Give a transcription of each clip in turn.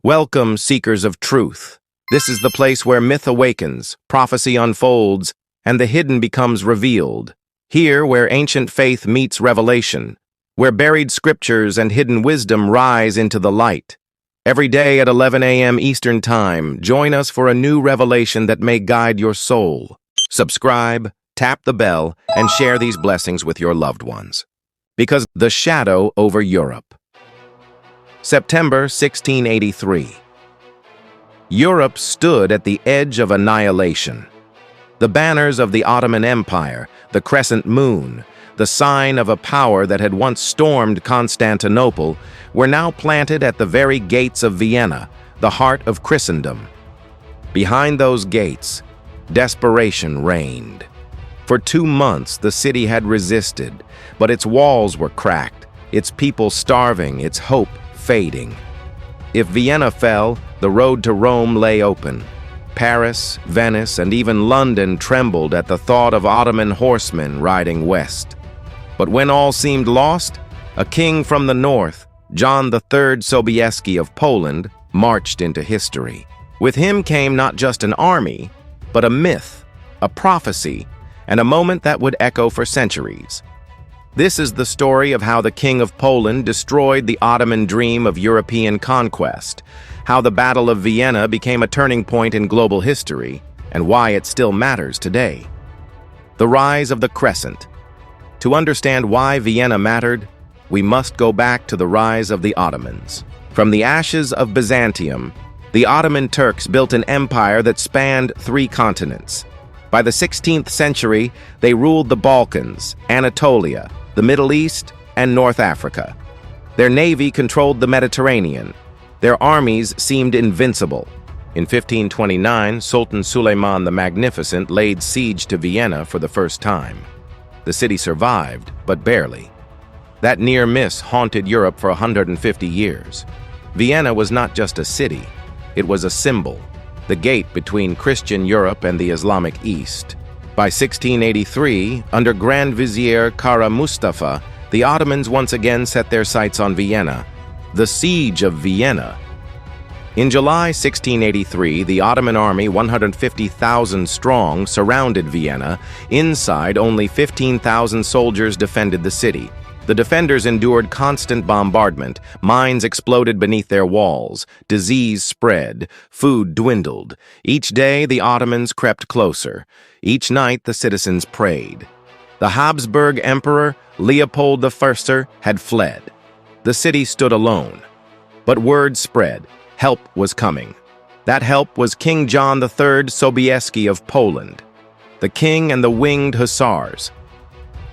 Welcome, seekers of truth. This is the place where myth awakens, prophecy unfolds, and the hidden becomes revealed. Here, where ancient faith meets revelation, where buried scriptures and hidden wisdom rise into the light. Every day at 11 a.m. Eastern Time, join us for a new revelation that may guide your soul. Subscribe, tap the bell, and share these blessings with your loved ones. Because the shadow over Europe. September 1683. Europe stood at the edge of annihilation. The banners of the Ottoman Empire, the crescent moon, the sign of a power that had once stormed Constantinople, were now planted at the very gates of Vienna, the heart of Christendom. Behind those gates, desperation reigned. For 2 months, the city had resisted, but its walls were cracked, its people starving, its hope fading. If Vienna fell, the road to Rome lay open. Paris, Venice, and even London trembled at the thought of Ottoman horsemen riding west. But when all seemed lost, a king from the north, John III Sobieski of Poland, marched into history. With him came not just an army, but a myth, a prophecy, and a moment that would echo for centuries. This is the story of how the King of Poland destroyed the Ottoman dream of European conquest, how the Battle of Vienna became a turning point in global history, and why it still matters today. The rise of the Crescent. To understand why Vienna mattered, we must go back to the rise of the Ottomans. From the ashes of Byzantium, the Ottoman Turks built an empire that spanned 3 continents. By the 16th century, they ruled the Balkans, Anatolia, the Middle East, and North Africa. Their navy controlled the Mediterranean. Their armies seemed invincible. In 1529, Sultan Suleiman the Magnificent laid siege to Vienna for the first time. The city survived, but barely. That near miss haunted Europe for 150 years. Vienna was not just a city, it was a symbol, the gate between Christian Europe and the Islamic East. By 1683, under Grand Vizier Kara Mustafa, the Ottomans once again set their sights on Vienna. The Siege of Vienna. In July 1683, the Ottoman army, 150,000 strong, surrounded Vienna. Inside, only 15,000 soldiers defended the city. The defenders endured constant bombardment, mines exploded beneath their walls, disease spread, food dwindled. Each day, the Ottomans crept closer. Each night, the citizens prayed. The Habsburg Emperor, Leopold I, had fled. The city stood alone. But word spread. Help was coming. That help was King John III Sobieski of Poland, the king and the Winged Hussars.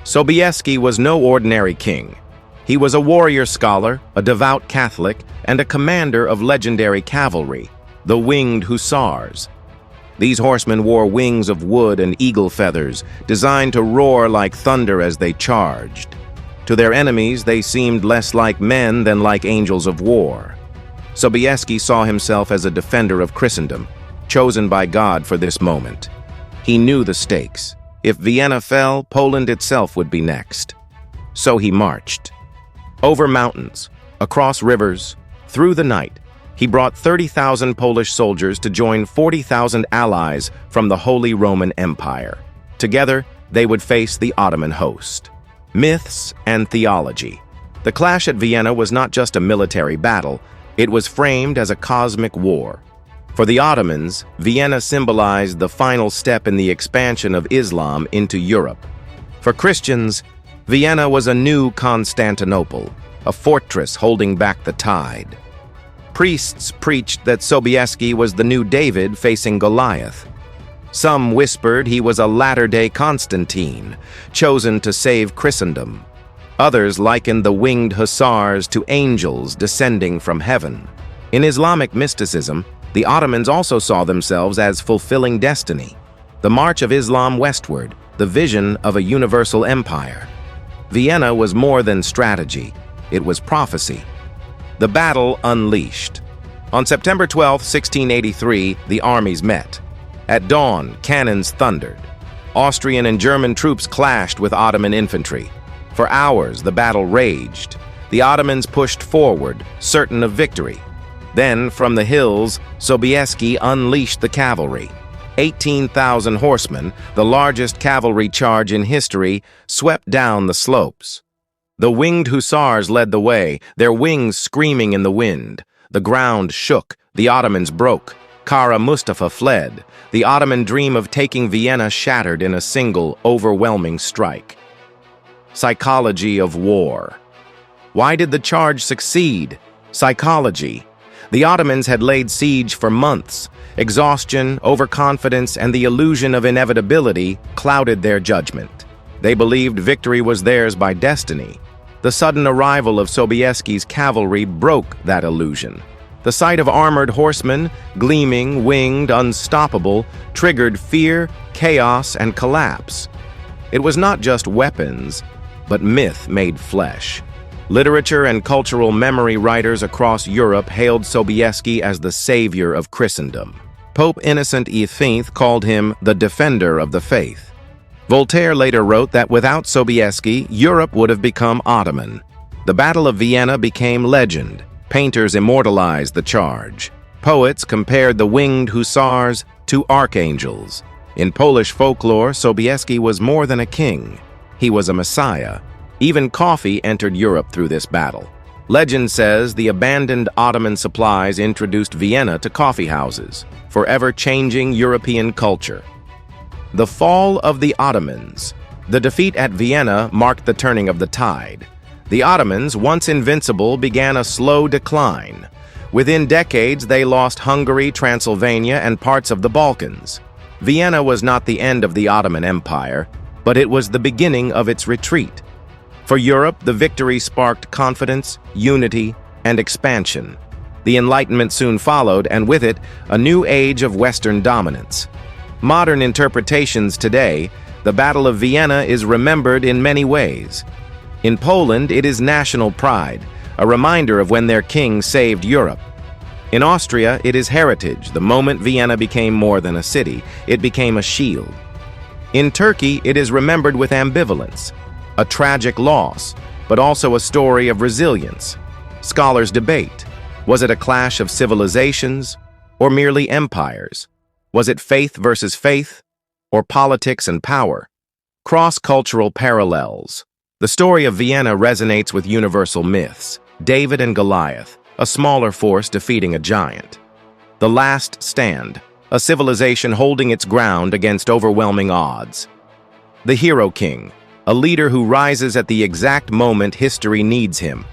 Sobieski was no ordinary king. He was a warrior scholar, a devout Catholic, and a commander of legendary cavalry, the Winged Hussars. These horsemen wore wings of wood and eagle feathers, designed to roar like thunder as they charged. To their enemies, they seemed less like men than like angels of war. Sobieski saw himself as a defender of Christendom, chosen by God for this moment. He knew the stakes. If Vienna fell, Poland itself would be next. So he marched. Over mountains, across rivers, through the night, he brought 30,000 Polish soldiers to join 40,000 allies from the Holy Roman Empire. Together, they would face the Ottoman host. Myths and theology. The clash at Vienna was not just a military battle, it was framed as a cosmic war. For the Ottomans, Vienna symbolized the final step in the expansion of Islam into Europe. For Christians, Vienna was a new Constantinople, a fortress holding back the tide. Priests preached that Sobieski was the new David facing Goliath. Some whispered he was a latter-day Constantine, chosen to save Christendom. Others likened the Winged Hussars to angels descending from heaven. In Islamic mysticism, the Ottomans also saw themselves as fulfilling destiny, the march of Islam westward, the vision of a universal empire. Vienna was more than strategy, it was prophecy. The battle unleashed. On September 12, 1683, the armies met. At dawn, cannons thundered. Austrian and German troops clashed with Ottoman infantry. For hours, the battle raged. The Ottomans pushed forward, certain of victory. Then, from the hills, Sobieski unleashed the cavalry. 18,000 horsemen, the largest cavalry charge in history, swept down the slopes. The Winged Hussars led the way, their wings screaming in the wind. The ground shook, the Ottomans broke. Kara Mustafa fled. The Ottoman dream of taking Vienna shattered in a single, overwhelming strike. Psychology of war. Why did the charge succeed? Psychology. The Ottomans had laid siege for months. Exhaustion, overconfidence, and the illusion of inevitability clouded their judgment. They believed victory was theirs by destiny. The sudden arrival of Sobieski's cavalry broke that illusion. The sight of armored horsemen, gleaming, winged, unstoppable, triggered fear, chaos, and collapse. It was not just weapons, but myth made flesh. Literature and cultural memory writers across Europe hailed Sobieski as the savior of Christendom. Pope Innocent XV called him the defender of the faith. Voltaire later wrote that without Sobieski, Europe would have become Ottoman. The Battle of Vienna became legend. Painters immortalized the charge. Poets compared the Winged Hussars to archangels. In Polish folklore, Sobieski was more than a king. He was a messiah. Even coffee entered Europe through this battle. Legend says the abandoned Ottoman supplies introduced Vienna to coffee houses, forever changing European culture. The fall of the Ottomans. The defeat at Vienna marked the turning of the tide. The Ottomans, once invincible, began a slow decline. Within decades, they lost Hungary, Transylvania, and parts of the Balkans. Vienna was not the end of the Ottoman Empire, but it was the beginning of its retreat. For Europe, the victory sparked confidence, unity, and expansion. The Enlightenment soon followed, and with it, a new age of Western dominance. Modern interpretations today, the Battle of Vienna is remembered in many ways. In Poland, it is national pride, a reminder of when their king saved Europe. In Austria, it is heritage. The moment Vienna became more than a city, it became a shield. In Turkey, it is remembered with ambivalence, a tragic loss, but also a story of resilience. Scholars debate, was it a clash of civilizations or merely empires? Was it faith versus faith or politics and power? Cross-cultural parallels. The story of Vienna resonates with universal myths. David and Goliath, a smaller force defeating a giant. The Last Stand, a civilization holding its ground against overwhelming odds. The Hero King, a leader who rises at the exact moment history needs him.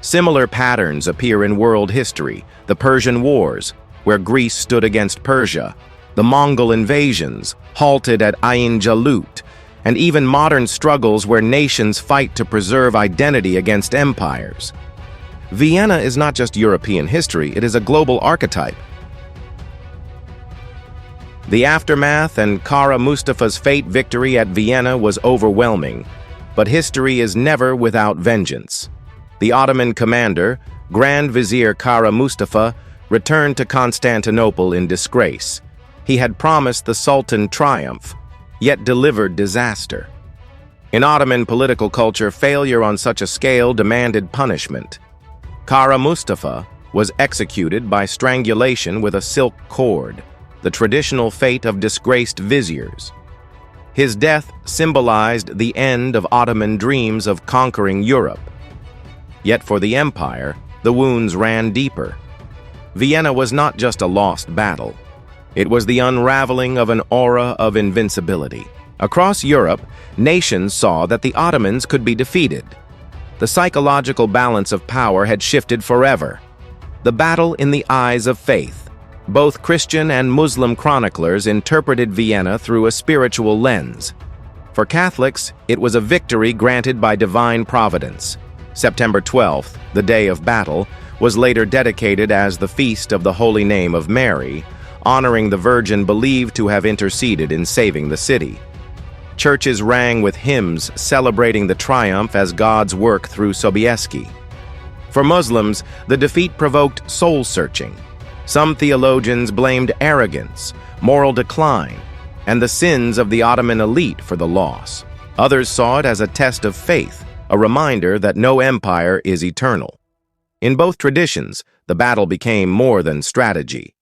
Similar patterns appear in world history: the Persian Wars, where Greece stood against Persia, the Mongol invasions, halted at Ain Jalut, and even modern struggles where nations fight to preserve identity against empires. Vienna is not just European history, it is a global archetype. The aftermath and Kara Mustafa's fate victory at Vienna was overwhelming, but history is never without vengeance. The Ottoman commander, Grand Vizier Kara Mustafa, returned to Constantinople in disgrace. He had promised the Sultan triumph, yet delivered disaster. In Ottoman political culture, failure on such a scale demanded punishment. Kara Mustafa was executed by strangulation with a silk cord, the traditional fate of disgraced viziers. His death symbolized the end of Ottoman dreams of conquering Europe. Yet for the empire, the wounds ran deeper. Vienna was not just a lost battle. It was the unraveling of an aura of invincibility. Across Europe, nations saw that the Ottomans could be defeated. The psychological balance of power had shifted forever. The battle in the eyes of faith. Both Christian and Muslim chroniclers interpreted Vienna through a spiritual lens. For Catholics, it was a victory granted by divine providence. September 12th, the day of battle, was later dedicated as the Feast of the Holy Name of Mary, honoring the Virgin believed to have interceded in saving the city. Churches rang with hymns celebrating the triumph as God's work through Sobieski. For Muslims, the defeat provoked soul-searching. Some theologians blamed arrogance, moral decline, and the sins of the Ottoman elite for the loss. Others saw it as a test of faith, a reminder that no empire is eternal. In both traditions, the battle became more than strategy.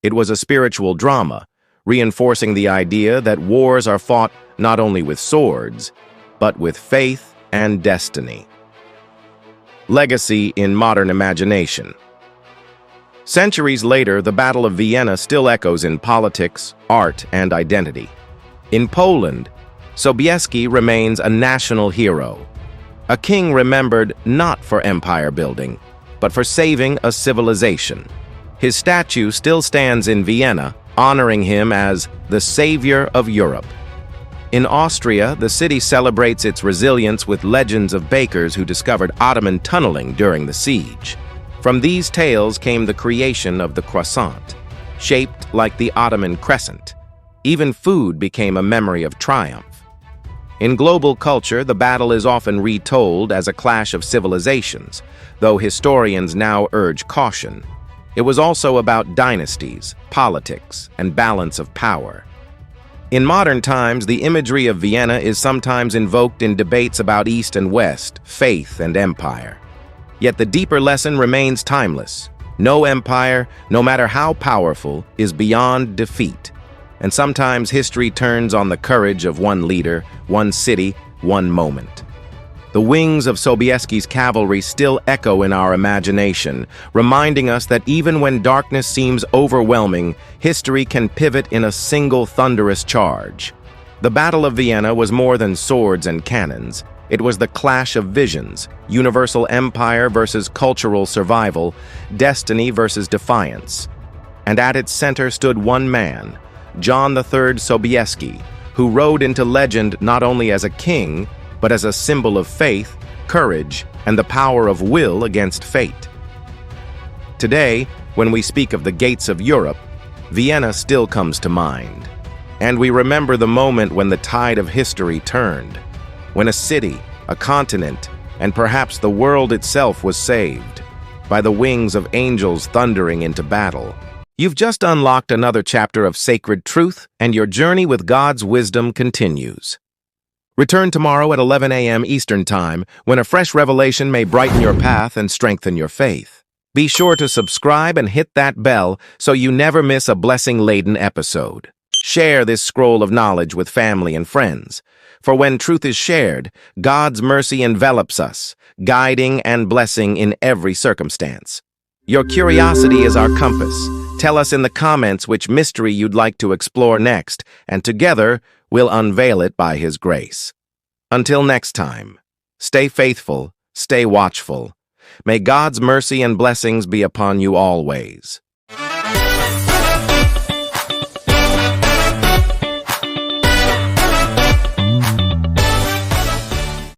It was a spiritual drama, reinforcing the idea that wars are fought not only with swords, but with faith and destiny. Legacy in modern imagination. Centuries later, the Battle of Vienna still echoes in politics, art, and identity. In Poland, Sobieski remains a national hero, a king remembered not for empire building, but for saving a civilization. His statue still stands in Vienna, honoring him as the savior of Europe. In Austria, the city celebrates its resilience with legends of bakers who discovered Ottoman tunneling during the siege. From these tales came the creation of the croissant, shaped like the Ottoman crescent. Even food became a memory of triumph. In global culture, the battle is often retold as a clash of civilizations, though historians now urge caution. It was also about dynasties, politics, and balance of power. In modern times, the imagery of Vienna is sometimes invoked in debates about East and West, faith and empire. Yet the deeper lesson remains timeless. No empire, no matter how powerful, is beyond defeat. And sometimes history turns on the courage of one leader, one city, one moment. The wings of Sobieski's cavalry still echo in our imagination, reminding us that even when darkness seems overwhelming, history can pivot in a single thunderous charge. The Battle of Vienna was more than swords and cannons. It was the clash of visions, universal empire versus cultural survival, destiny versus defiance. And at its center stood one man, John III Sobieski, who rode into legend not only as a king, but as a symbol of faith, courage, and the power of will against fate. Today, when we speak of the gates of Europe, Vienna still comes to mind. And we remember the moment when the tide of history turned, when a city, a continent, and perhaps the world itself was saved by the wings of angels thundering into battle. You've just unlocked another chapter of sacred truth, and your journey with God's wisdom continues. Return tomorrow at 11 a.m. Eastern Time, when a fresh revelation may brighten your path and strengthen your faith. Be sure to subscribe and hit that bell so you never miss a blessing-laden episode. Share this scroll of knowledge with family and friends, for when truth is shared, God's mercy envelops us, guiding and blessing in every circumstance. Your curiosity is our compass. Tell us in the comments which mystery you'd like to explore next, and together we'll unveil it by His grace. Until next time, stay faithful, stay watchful. May God's mercy and blessings be upon you always.